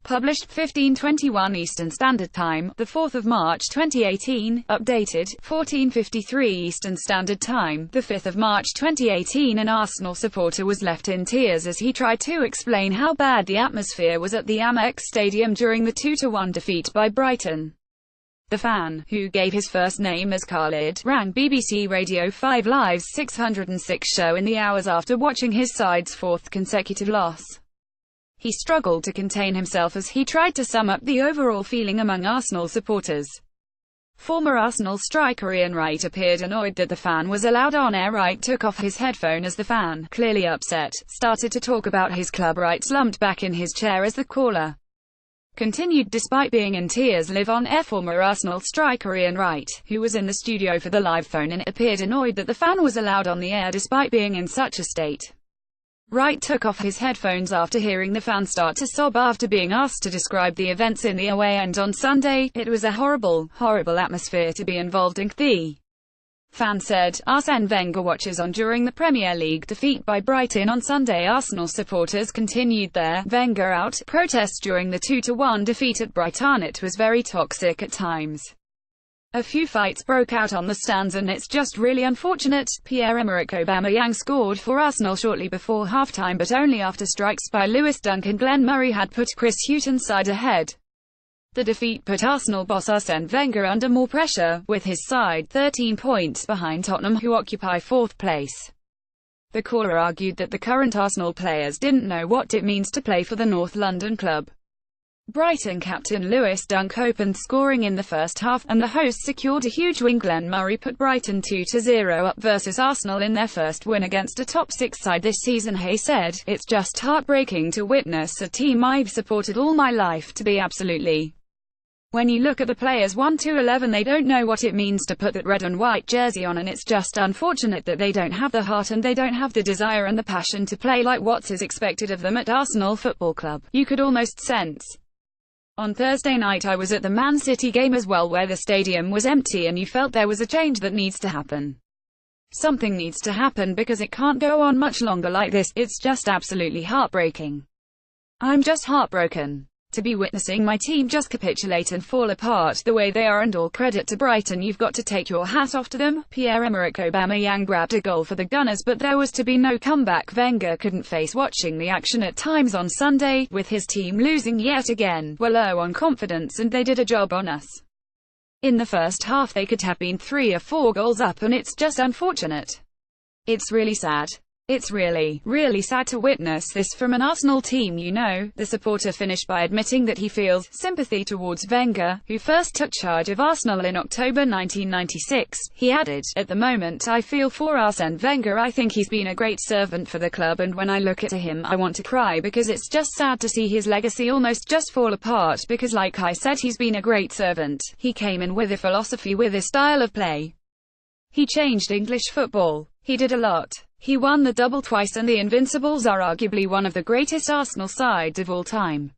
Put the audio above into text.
Published 15:21 Eastern Standard Time, the 4th of March 2018. Updated 14:53 Eastern Standard Time, the 5th of March 2018. An Arsenal supporter was left in tears as he tried to explain how bad the atmosphere was at the Amex Stadium during the 2-1 defeat by Brighton. The fan, who gave his first name as Khalid, rang BBC Radio 5 Live's 606 show in the hours after watching his side's fourth consecutive loss. He struggled to contain himself as he tried to sum up the overall feeling among Arsenal supporters. Former Arsenal striker Ian Wright appeared annoyed that the fan was allowed on air. Wright took off his headphone as the fan, clearly upset, started to talk about his club. Wright slumped back in his chair as the caller continued despite being in tears. Live on air. Former Arsenal striker Ian Wright, who was in the studio for the live phone-in, appeared annoyed that the fan was allowed on the air despite being in such a state. Wright took off his headphones after hearing the fan start to sob after being asked to describe the events in the away end on Sunday. It was a horrible, horrible atmosphere to be involved in, the fan said. Arsene Wenger watches on during the Premier League defeat by Brighton on Sunday. Arsenal supporters continued their Wenger out protests during the 2-1 defeat at Brighton. It was very toxic at times. A few fights broke out on the stands and it's just really unfortunate. Pierre-Emerick Aubameyang scored for Arsenal shortly before halftime, but only after strikes by Lewis Dunk and Glenn Murray had put Chris Hughton's side ahead. The defeat put Arsenal boss Arsene Wenger under more pressure, with his side 13 points behind Tottenham, who occupy fourth place. The caller argued that the current Arsenal players didn't know what it means to play for the North London club. Brighton captain Lewis Dunk opened scoring in the first half, and the hosts secured a huge win. Glenn Murray put Brighton 2-0 up versus Arsenal in their first win against a top-six side this season. Hay said, "It's just heartbreaking to witness a team I've supported all my life to be absolutely. When you look at the players 1-11, they don't know what it means to put that red and white jersey on, and it's just unfortunate that they don't have the heart and they don't have the desire and the passion to play like what is expected of them at Arsenal Football Club." You could almost sense. On Thursday night I was at the Man City game as well, where the stadium was empty, and you felt there was a change that needs to happen. Something needs to happen because it can't go on much longer like this. It's just absolutely heartbreaking. I'm just heartbroken to be witnessing my team just capitulate and fall apart the way they are, and all credit to Brighton. You've got to take your hat off to them. Pierre-Emerick Aubameyang grabbed a goal for the Gunners, but there was to be no comeback. Wenger couldn't face watching the action at times on Sunday, with his team losing yet again. We're low on confidence and they did a job on us. In the first half they could have been 3 or 4 goals up, and it's just unfortunate. It's really sad. It's really, really sad to witness this from an Arsenal team. You know, the supporter finished by admitting that he feels sympathy towards Wenger, who first took charge of Arsenal in October 1996. He added, "At the moment I feel for Arsene Wenger. I think he's been a great servant for the club, and when I look at him I want to cry because it's just sad to see his legacy almost just fall apart, because like I said, he's been a great servant. He came in with a philosophy, with a style of play. He changed English football. He did a lot. He won the double twice, and the Invincibles are arguably one of the greatest Arsenal sides of all time."